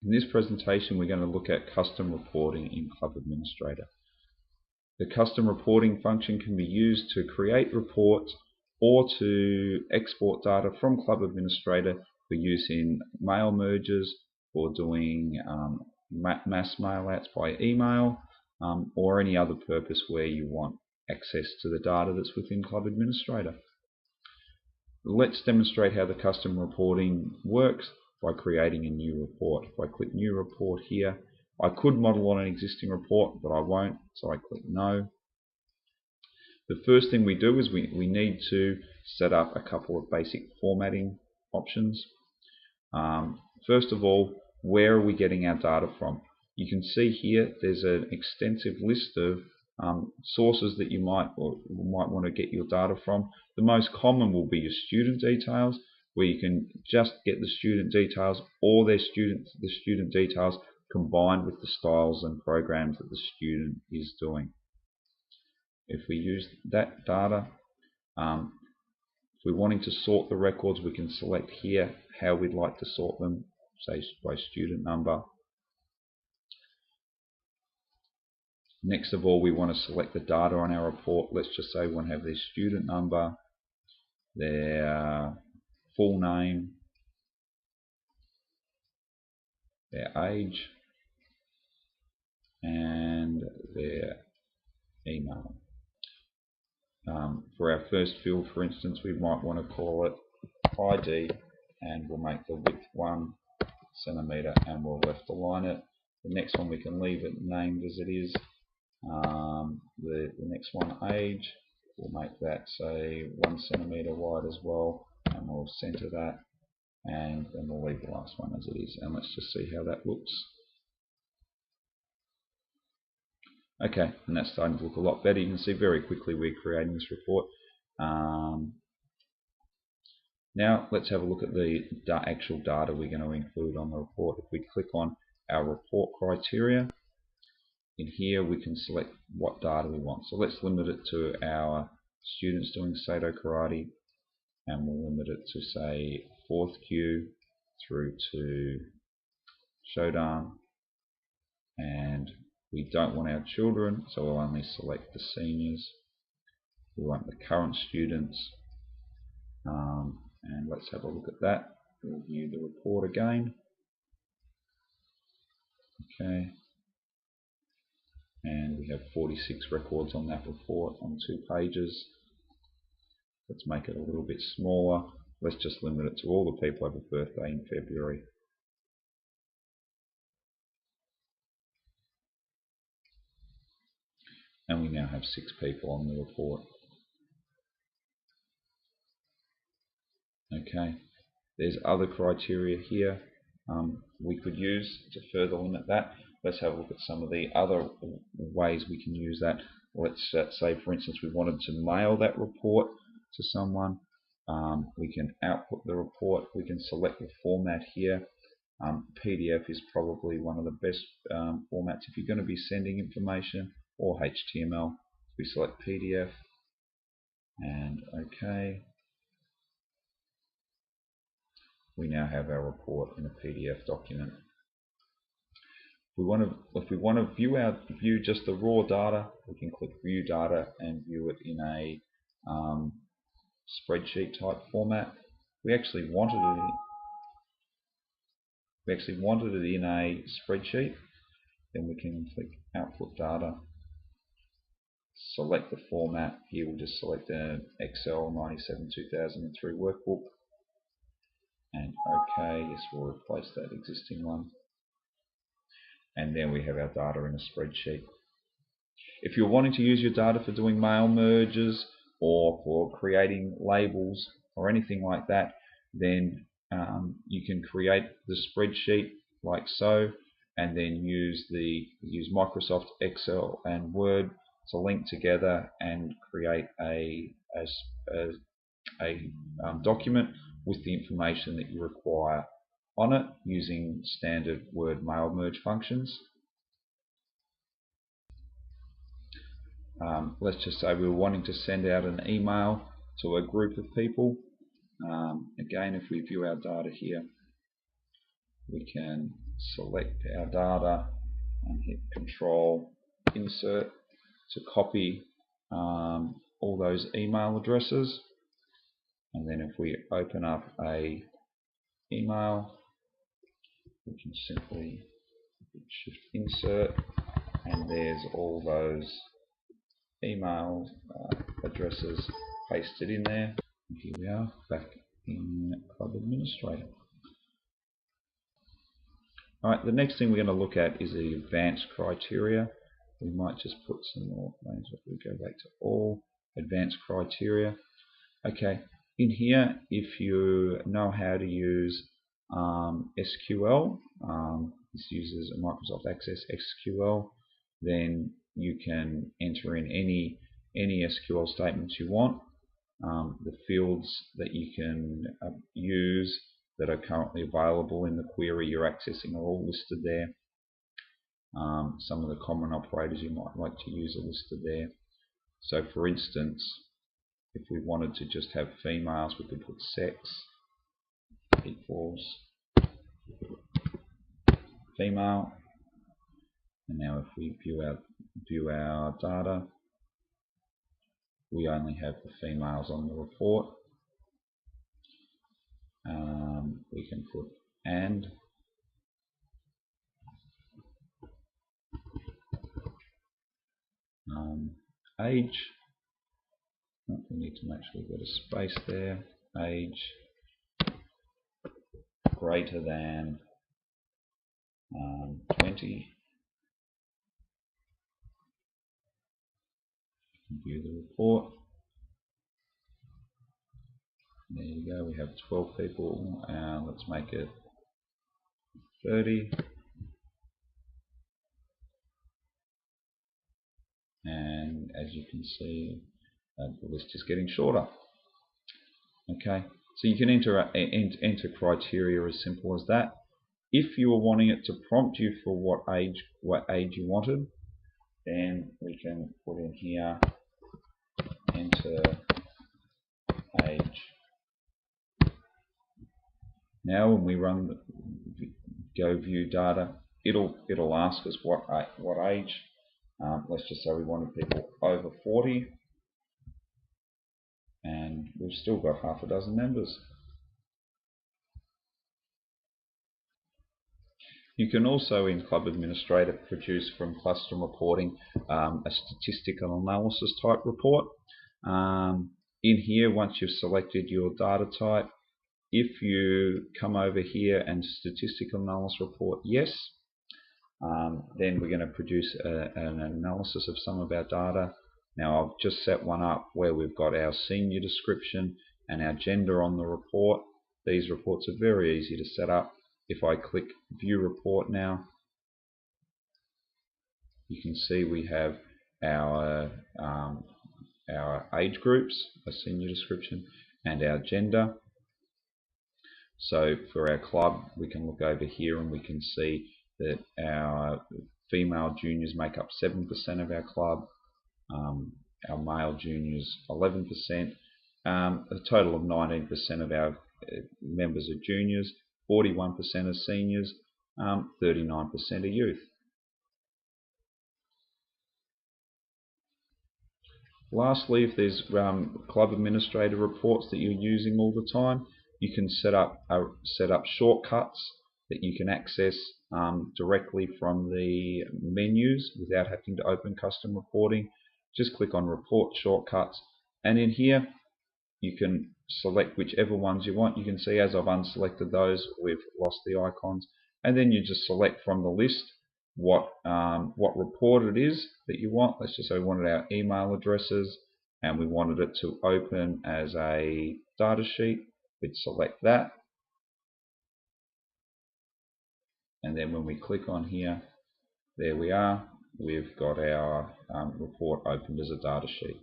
In this presentation, we're going to look at custom reporting in Club Administrator. The custom reporting function can be used to create reports or to export data from Club Administrator for use in mail merges, or doing mass mailouts by email, or any other purpose where you want access to the data that's within Club Administrator. Let's demonstrate how the custom reporting works by creating a new report. If I click New Report here, I could model on an existing report, but I won't, so I click No. The first thing we do is we need to set up a couple of basic formatting options. First of all, where are we getting our data from? You can see here there's an extensive list of sources that you might want to get your data from. The most common will be your student details, where you can just get the student details or the student details combined with the styles and programs that the student is doing. If we use that data, if we're wanting to sort the records, we can select here how we'd like to sort them, say by student number. Next of all, we want to select the data on our report. Let's just say we want to have their student number, their full name, their age, and their email. For our first field, for instance, we might want to call it ID, and we'll make the width 1 centimeter, and we'll left align it. The next one we can leave it named as it is. The next one, age, we'll make that say 1 centimeter wide as well, and we'll center that, and then we'll leave the last one as it is, and let's just see how that looks. Okay, and that's starting to look a lot better. You can see very quickly we're creating this report. Now let's have a look at the actual data we're going to include on the report. If we click on our report criteria, in here we can select what data we want. So let's limit it to our students doing Sado Karate, and we'll limit it to say 4th Kyu through to Shodan, and we don't want our children, so we'll only select the seniors. We want the current students, and let's have a look at that. We'll view the report again. Okay, and we have 46 records on that report on 2 pages. Let's make it a little bit smaller. Let's just limit it to all the people who have a birthday in February. And we now have 6 people on the report. Okay, there's other criteria here we could use to further limit that. Let's have a look at some of the other ways we can use that. Let's say, for instance, we wanted to mail that report to someone. We can output the report. We can select the format here. PDF is probably one of the best formats if you're going to be sending information, or HTML. We select PDF, and OK. We now have our report in a PDF document. If we want to view just the raw data, we can click View Data and view it in a spreadsheet type format. We actually wanted it in a spreadsheet. Then we can click Output Data, select the format. Here we'll just select an Excel 97-2003 workbook, and OK. Yes, we'll replace that existing one. And then we have our data in a spreadsheet. If you're wanting to use your data for doing mail merges or for creating labels or anything like that, then you can create the spreadsheet like so, and then use Microsoft Excel and Word to link together and create a document with the information that you require on it using standard Word mail merge functions. Let's just say we were wanting to send out an email to a group of people. Again, if we view our data here, we can select our data and hit Control Insert to copy all those email addresses. And then if we open up a email, we can simply Shift Insert, and there's all those email addresses pasted in there. And here we are back in Club Administrator. Alright, the next thing we're going to look at is the advanced criteria. We might just put some more names if we go back to all advanced criteria. Okay, in here, if you know how to use SQL, this uses a Microsoft Access SQL, then you can enter in any SQL statements you want. The fields that you can use that are currently available in the query you're accessing are all listed there. Some of the common operators you might like to use are listed there. So for instance, if we wanted to just have females, we could put sex equals female. And now if we view our data, we only have the females on the report. We can put and. Age. We need to make sure we've got a space there. Age greater than 20. View the report. There you go, we have 12 people. Let's make it 30. And as you can see, the list is getting shorter. Okay, so you can enter criteria as simple as that. If you were wanting it to prompt you for what age you wanted, then we can put in here enter age. Now when we go view data, it'll ask us what age. Let's just say we wanted people over 40, and we've still got half a dozen members. You can also in Club Administrator produce from custom reporting a statistical analysis type report. In here, once you've selected your data type, if you come over here and statistical analysis report yes, then we're going to produce an analysis of some of our data. Now I've just set one up where we've got our senior description and our gender on the report. These reports are very easy to set up. If I click view report now, you can see we have our age groups, a senior description, and our gender. So for our club, we can look over here and we can see that our female juniors make up 7% of our club, our male juniors 11%, a total of 19% of our members are juniors, 41% are seniors, 39% are youth. Lastly, if there's club administrator reports that you're using all the time, you can set up shortcuts that you can access directly from the menus without having to open custom reporting. Just click on report shortcuts, and in here you can select whichever ones you want. You can see as I've unselected those, we've lost the icons, and then you just select from the list what report it is that you want. Let's just say we wanted our email addresses and we wanted it to open as a data sheet. We'd select that, and then when we click on here, there we are, we've got our report opened as a data sheet.